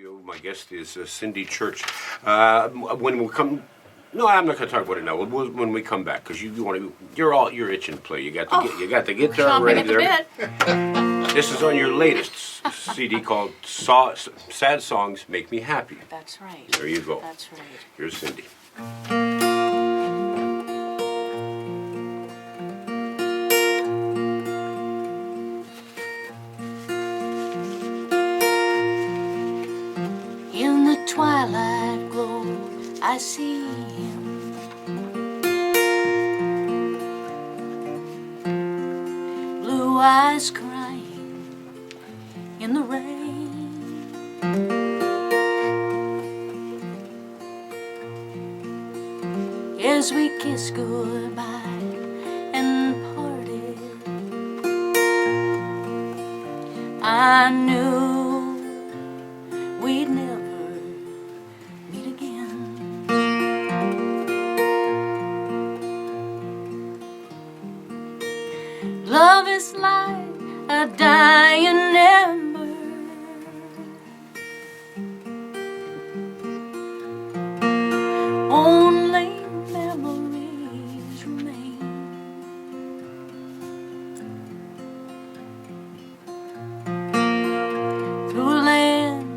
studio. My guest is Cindy Church. When we come, no, I'm not going to talk about it now. When we come back, because you want to, you're itching to play. You got the guitar ready there. This is on your latest CD called "Sad Songs Make Me Happy." That's right. There you go. That's right. Here's Cindy. In the twilight glow, I see him. Blue eyes crying in the rain. As we kiss goodbye and parted, I knew we'd never meet again. Love is like a dying ember, only memories remain. Through a land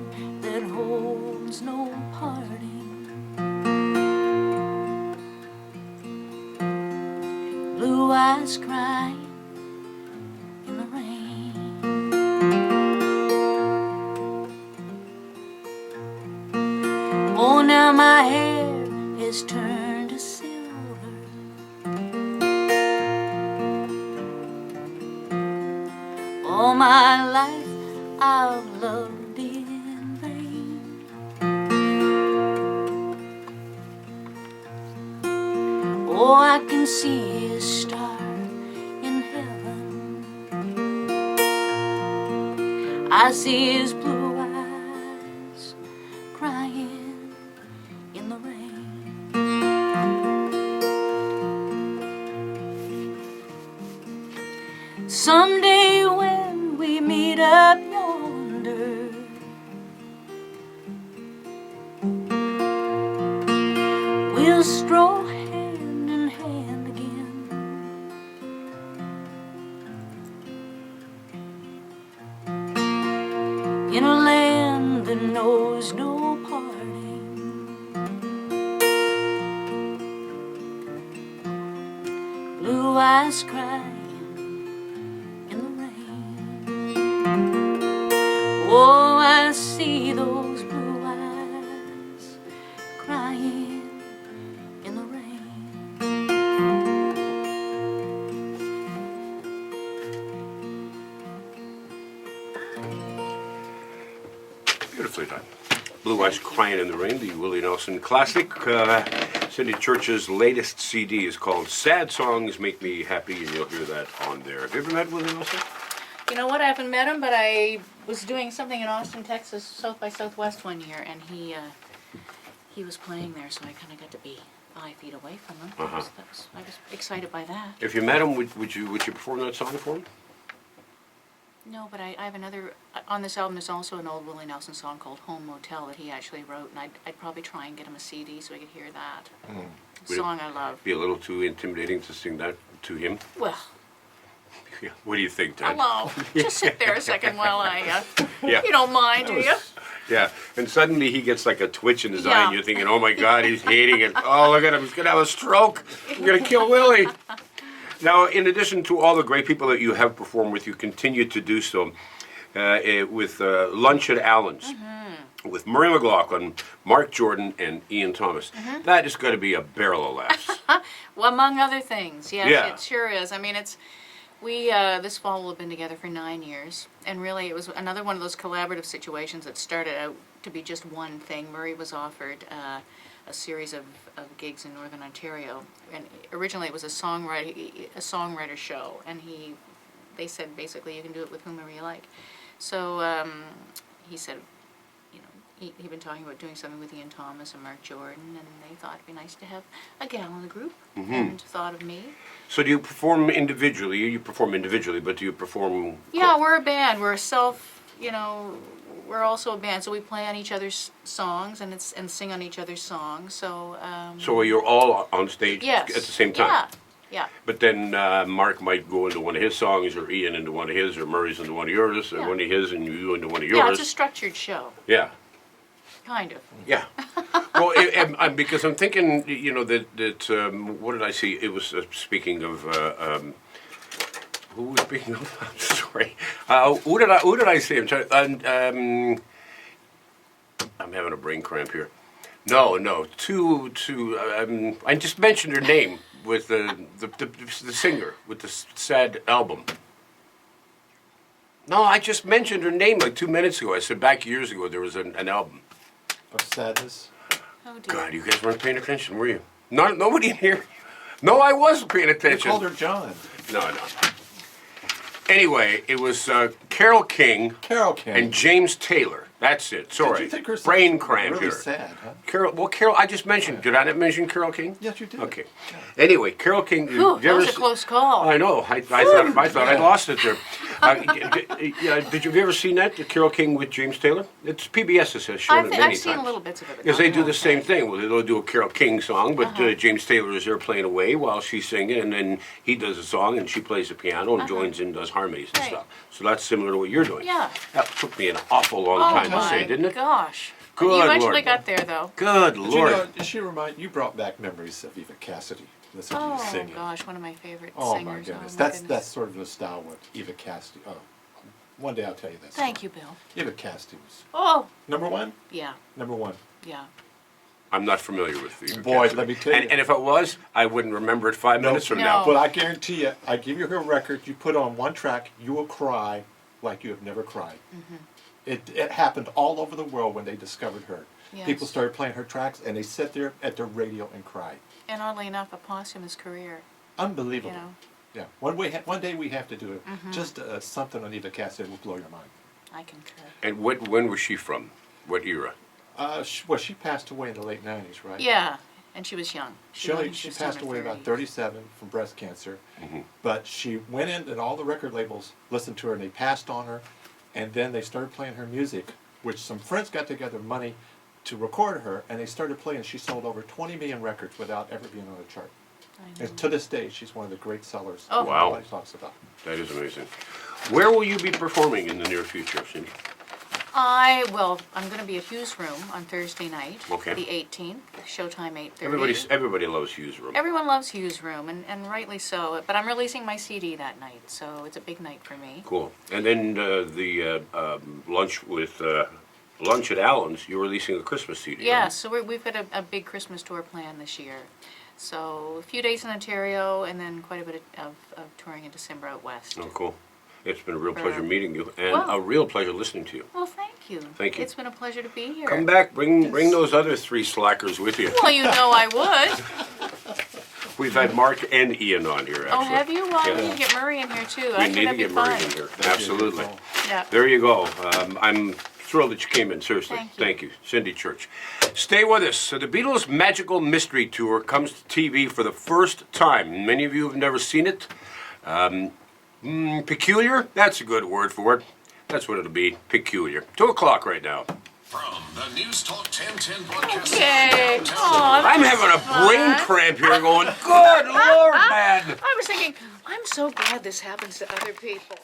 that holds no parting, blue eyes crying in the rain. Oh, now my hair is turned to silver, all my life I've loved in vain. Oh, I can see a star in heaven, I see his blue eyes crying in the rain. Someday when we meet up yonder, we'll stroll hand in hand again. In a land that knows no parting, blue eyes crying in the rain. Oh, I see those blue eyes crying in the rain. Beautifully done. Blue Eyes Crying in the Rain, the Willie Nelson classic. Cindy Church's latest CD is called "Sad Songs Make Me Happy," and you'll hear that on there. Have you ever met Willie Nelson? You know what? I haven't met him, but I was doing something in Austin, Texas, South by Southwest one year, and he was playing there, so I kind of got to be 5 feet away from him. I was excited by that. If you met him, would you perform that song for him? No, but I have another, on this album there's also an old Willie Nelson song called Home Motel that he actually wrote, and I'd probably try and get him a CD so he could hear that. Song I love. Be a little too intimidating to sing that to him? Well, Yeah. What do you think, Dad? hello. Just sit there a second while I, Yeah. you don't mind, do you? Yeah, and suddenly he gets like a twitch in his eye, Yeah. and you're thinking, oh my God, he's hating it. Oh, look at him, he's going to have a stroke. We're going to kill Willie. Now, in addition to all the great people that you have performed with, you continue to do so with Lunch at Allen's, with Murray McLaughlin, Mark Jordan, and Ian Thomas. That is going to be a barrel of laughs. Well, among other things, yes, Yeah. it sure is. I mean, we this fall will have been together for 9 years, and really it was another one of those collaborative situations that started out to be just one thing. Murray was offered a series of gigs in Northern Ontario, and originally it was a songwriter show, and they said basically you can do it with whomever you like. So he said, you know, he'd been talking about doing something with Ian Thomas and Mark Jordan, and they thought it'd be nice to have a gal in the group, and thought of me. So do you perform individually? You perform individually, but do you perform... Yeah, we're a band. We're we're also a band, so we play on each other's songs and sing on each other's songs. So. So you're all on stage Yes. at the same time? Yeah. Yeah. But then Mark might go into one of his songs, or Ian into one of his, or Murray's into one of yours, or Yeah. one of his, and you into one of yours. Yeah, it's a structured show, Yeah. kind of. Yeah. Well, because I'm thinking, you know, that what did I see? It was speaking of. Who was speaking of? I'm sorry. Who did I see? I'm trying. I'm having a brain cramp here. No. I just mentioned her name with the singer with the sad album. No, I just mentioned her name like 2 minutes ago. I said back years ago there was an album. Of sadness. Oh dear. God, you guys weren't paying attention, were you? Nobody in here. No, I wasn't paying They attention. called her John. No. Anyway, it was Carole King Carole King. and James Taylor. That's it. Sorry. Did you think her Brain songs were cramp really here. sad, huh? Carole, I just mentioned. Did I not mention Carole King? Yes, you did. Okay. Anyway, Carole King. Whew, did you that was ever a close call. I know. I thought I'd lost it there. Did you have ever seen that, the Carole King with James Taylor? It's PBS has shown it many I've times. seen little bits of it. but Because not they do all the same time. thing. Well, they'll do a Carole King song, but Uh-huh. James Taylor is there playing away while she's singing, and then he does a song, and she plays the piano and joins in, does harmonies and Right. stuff. So that's similar to what you're doing. Yeah. That took me an awful long Oh time to my say, didn't it? gosh. Good You eventually Lord. got there, though. Good Did Lord. you know, you brought back memories of Eva Cassidy. Listen to you Oh singing. gosh, one of my favorite Oh singers. my goodness. Oh, my That's sort of the style what Eva Cassidy. Oh, one day I'll tell you that. Thank you, Bill. Eva Cassidy was Oh, number one. yeah, Number one. yeah. I'm not familiar with the Boy, let me tell you. And if I was, I wouldn't remember it 5 minutes from No. now. But I guarantee you, I give you her record. You put on one track, you will cry like you have never cried. Mm-hmm. It happened all over the world when they discovered her. Yes. People started playing her tracks, and they sit there at the radio and cry. And oddly enough, a posthumous career, Unbelievable. you know. Yeah. One day we have to do it. Just something on Eva Cassidy will blow your mind. I concur. And when was she from? What era? She passed away in the late '90s, right? Yeah, and she was young. She was in passed her away about 30s. 37 from breast cancer. But she went in, and all the record labels listened to her, and they passed on her. And then they started playing her music, which some friends got together money to record her, and they started playing. She sold over 20 million records without ever being on a chart. I know. And to this day, she's one of the great sellers. Oh. Wow. Nobody talks about. That is amazing. Where will you be performing in the near future, Cindy? I'm going to be at Hughes Room on Thursday night, Okay. the 18th, showtime 8:30. Everybody loves Hughes Room. Everyone loves Hughes Room, and rightly so. But I'm releasing my CD that night, so it's a big night for me. Cool. And then the lunch at Allen's. You're releasing a Christmas CD. Yeah, right? so we've got a big Christmas tour planned this year. So a few days in Ontario, and then quite a bit of touring in December out west. Oh, cool. It's been a real pleasure meeting you, and Well- a real pleasure listening to you. Well, thank you. Thank you. It's been a pleasure to be here. Come back. Bring those other three slackers with you. Well, you know I would. We've had Mark and Ian on here. Actually. Oh, have you? Well, Yeah. we need to get Murray in here too. We I think need to that'd be get Murray fun. in here. Absolutely. Yeah. There you go. I'm thrilled that you came in. Seriously, Thank you. Cindy Church. Stay with us. So the Beatles' Magical Mystery Tour comes to TV for the first time. Many of you have never seen it. Peculiar? That's a good word for it. That's what it'll be. Peculiar. 2:00 right now. From the Newstalk1010 podcast. Okay. Downtown. Aw, I'm that having a was brain fun. cramp here going, good Lord, man. I was thinking, I'm so glad this happens to other people.